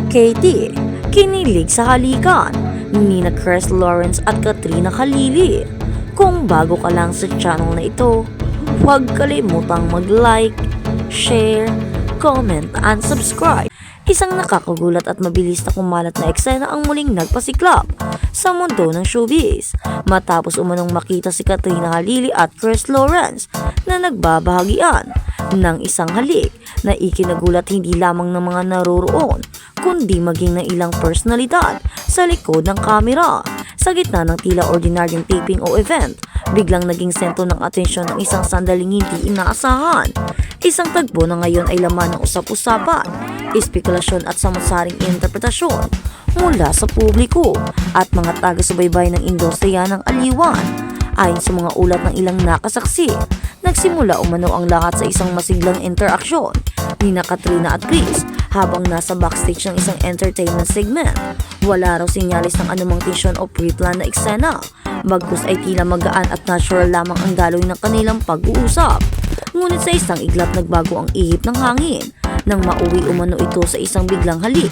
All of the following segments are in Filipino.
Katie, kinilig sa halikan ni Chris Lawrence at Katrina Halili. Kung bago ka lang sa channel na ito, huwag kalimutang mag-like, share, comment, and subscribe. Isang nakakagulat at mabilis na kumalat na eksena ang muling nagpasiklab sa mundo ng showbiz matapos umanong makita si Katrina Halili at Chris Lawrence na nagbabahagian ng isang halik na ikinagulat hindi lamang ng mga naroroon kundi maging ng ilang personalidad sa likod ng kamera. Sa gitna ng tila ordinaryong taping o event, biglang naging sentro ng atensyon ng isang sandaling hindi inaasahan. Isang tagpo na ngayon ay laman ng usap-usapan, espekulasyon at samot-saring interpretasyon mula sa publiko at mga taga-subaybay ng industriya ng aliwan. Ayon sa mga ulat ng ilang nakasaksi, nagsimula umano ang lahat sa isang masiglang interaksyon ni Katrina at Chris habang nasa backstage ng isang entertainment segment. Wala raw sinyalis ng anumang tensyon o pre-plan na eksena, bagkus ay tila magaan at natural lamang ang daloy ng kanilang pag-uusap. Ngunit sa isang iglap nagbago ang ihip ng hangin nang mauwi umano ito sa isang biglang halik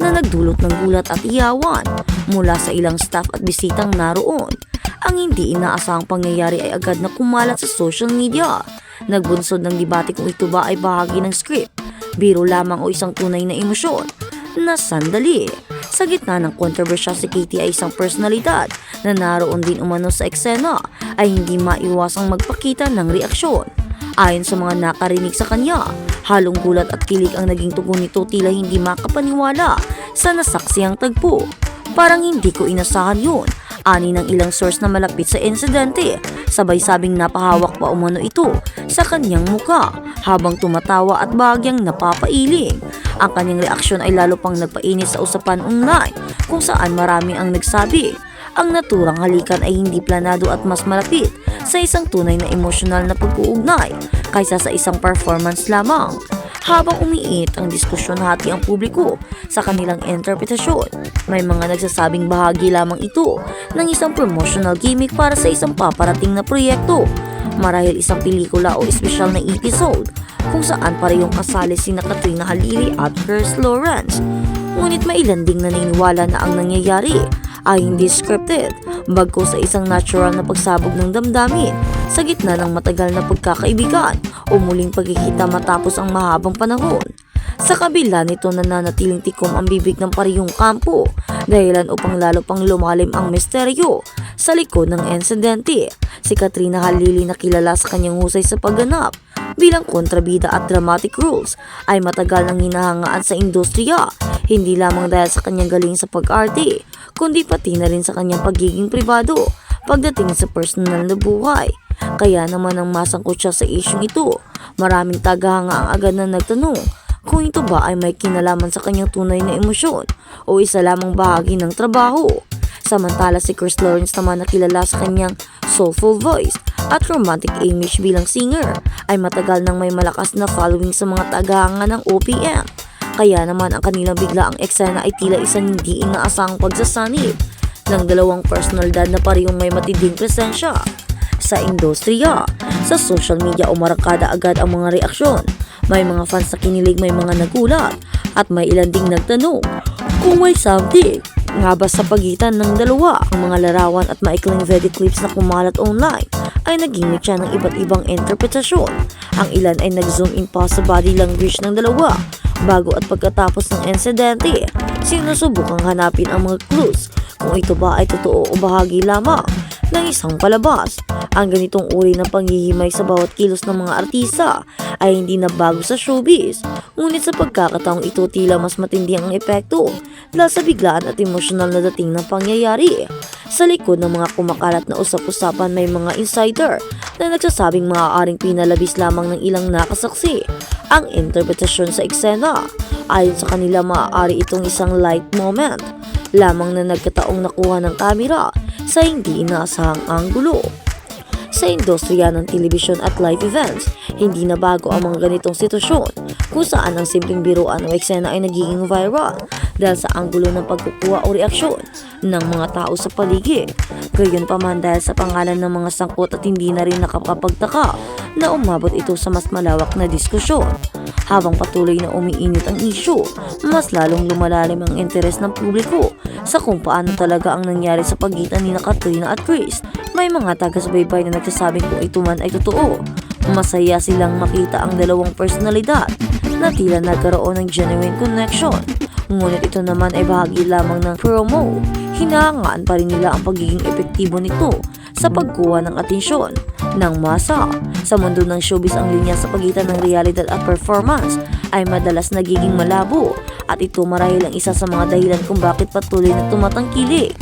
na nagdulot ng gulat at iyawan mula sa ilang staff at bisitang naroon. Ang hindi inaasahang pangyayari ay agad na kumalat sa social media. Nagbunsod ng debate kung ito ba ay bahagi ng script, biro lamang o isang tunay na emosyon na sandali. Sa gitna ng kontrobersya, si Katie ay isang personalidad na naroon din umano sa eksena ay hindi maiwasang magpakita ng reaksyon. Ayon sa mga nakarinig sa kanya, halong gulat at kilig ang naging tugon nito, tila hindi makapaniwala sa nasaksiyang tagpo. Parang hindi ko inasahan yun, ani ng ilang source na malapit sa insidente. Sabay sabing napahawak pa umano ito sa kanyang muka habang tumatawa at bahagyang napapailing. Ang kanyang reaksyon ay lalo pang nagpainit sa usapan online kung saan marami ang nagsabi ang naturang halikan ay hindi planado at mas malapit sa isang tunay na emosyonal na pag-uugnay kaysa sa isang performance lamang. Habang umiinit ang diskusyon, hati ang publiko sa kanilang interpretasyon. May mga nagsasabing bahagi lamang ito ng isang promotional gimmick para sa isang paparating na proyekto, marahil isang pelikula o espesyal na episode kung saan parehong kasali sina Katrina Halili at Chris Lawrence. Ngunit may ilan ding naniniwala na ang nangyayari ay hindi scripted, bagkus sa isang natural na pagsabog ng damdamin sa gitna ng matagal na pagkakaibigan o muling pagkikita matapos ang mahabang panahon. Sa kabila nito, nananatiling tikom ang bibig ng parehong kampo, dahilan upang lalo pang lumalim ang misteryo sa likod ng insidente. Si Katrina Halili na kilala sa kanyang husay sa pagganap bilang kontrabida at dramatic roles ay matagal nang hinahangaan sa industriya, hindi lamang dahil sa kanyang galing sa pag-arte, kundi pati na rin sa kanyang pagiging pribado pagdating sa personal na buhay. Kaya naman nang masangkot siya sa isyung ito, maraming tagahanga ang agad na nagtanong kung ito ba ay may kinalaman sa kanyang tunay na emosyon o isa lamang bahagi ng trabaho. Samantala si Chris Lawrence naman na kilala sa kanyang soulful voice at romantic image bilang singer ay matagal nang may malakas na following sa mga tagahanga ng OPM. Kaya naman ang kanilang biglaang eksena ay tila isang hindi inaasahang pagsasanib ng dalawang personalidad na parehong may matinding presensya sa industriya. Sa social media umarangkada agad ang mga reaksyon. May mga fans na kinilig, may mga nagulat at may ilan ding nagtanong kung may something nga ba sa pagitan ng dalawa. Ang mga larawan at maikling video clips na kumalat online ay naging mitya ng iba't ibang interpretasyon. Ang ilan ay nag-zoom in pa sa body language ng dalawa bago at pagkatapos ng insidente. Sinusubukang hanapin ang mga clues kung ito ba ay totoo o bahagi lamang ng isang palabas. Ang ganitong uri ng panghihimay sa bawat kilos ng mga artista ay hindi na bago sa showbiz. Ngunit sa pagkakataong ito, tila mas matindi ang epekto dahil sa biglaan at emosyonal na dating ng pangyayari. Sa likod ng mga kumakalat na usap-usapan, may mga insider na nagsasabing maaaring pinalabis lamang ng ilang nakasaksi ang interpretasyon sa eksena. Ayon sa kanila, maaari itong isang light moment lamang na nagkataong nakuha ng kamera sa hindi inaasahang anggulo. Sa industriya ng telebisyon at live events, hindi na bago ang mga ganitong sitwasyon kung saan ang simpleng biruan o eksena ay nagiging viral dahil sa anggulo ng pagkukuha o reaksyon ng mga tao sa paligid. Gayunpaman, dahil sa pangalan ng mga sangkot at hindi na rin nakakapagtaka na umabot ito sa mas malawak na diskusyon. Habang patuloy na umiinit ang issue, mas lalong lumalalim ang interes ng publiko sa kung paano talaga ang nangyari sa pagitan ni Katrina at Chris. May mga taga-subaybay na nagsasabing kung ito man ay totoo. Masaya silang makita ang dalawang personalidad na tila nagkaroon ng genuine connection. Ngunit ito naman ay bahagi lamang ng promo. Hinahangaan pa rin nila ang pagiging epektibo nito sa pagkuha ng atensyon ng masa. Sa mundo ng showbiz, ang linya sa pagitan ng realidad at performance ay madalas nagiging malabo at ito marahil ang isa sa mga dahilan kung bakit patuloy na tumatangkilik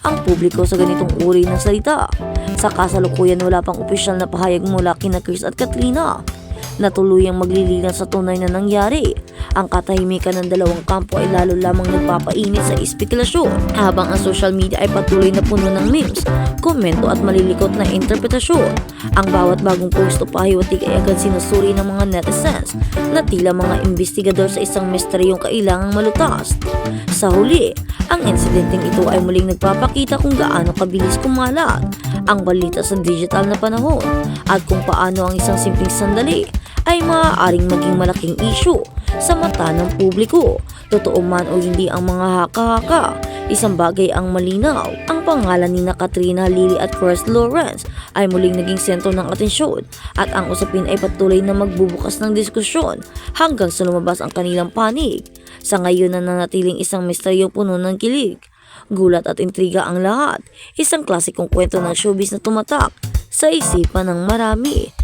ang publiko sa ganitong uri ng salita. Sa kasalukuyan, wala pang opisyal na pahayag mula kina Chris at Katrina na tuluyang maglilinan sa tunay na nangyari. Ang katahimikan ng dalawang kampo ay lalo lamang nagpapainit sa espekulasyon, habang ang social media ay patuloy na puno ng memes, komento at malilikot na interpretasyon. Ang bawat bagong post o pahiwatig ay agad sinusuri ng mga netizens na tila mga investigador sa isang misteryong kailangang malutas. Sa huli, ang insidenteng ito ay muling nagpapakita kung gaano kabilis kumalat ang balita sa digital na panahon at kung paano ang isang simpleng sandali ay maaaring maging malaking issue sa mata ng publiko. Totoo man o hindi ang mga haka-haka, isang bagay ang malinaw. Ang pangalan ni Katrina, Lily at Chris Lawrence ay muling naging sentro ng atensyon at ang usapin ay patuloy na magbubukas ng diskusyon hanggang sa lumabas ang kanilang panig. Sa ngayon na nanatiling isang misteryong puno ng kilig, gulat at intriga ang lahat. Isang klasikong kwento ng showbiz na tumatak sa isipan ng marami.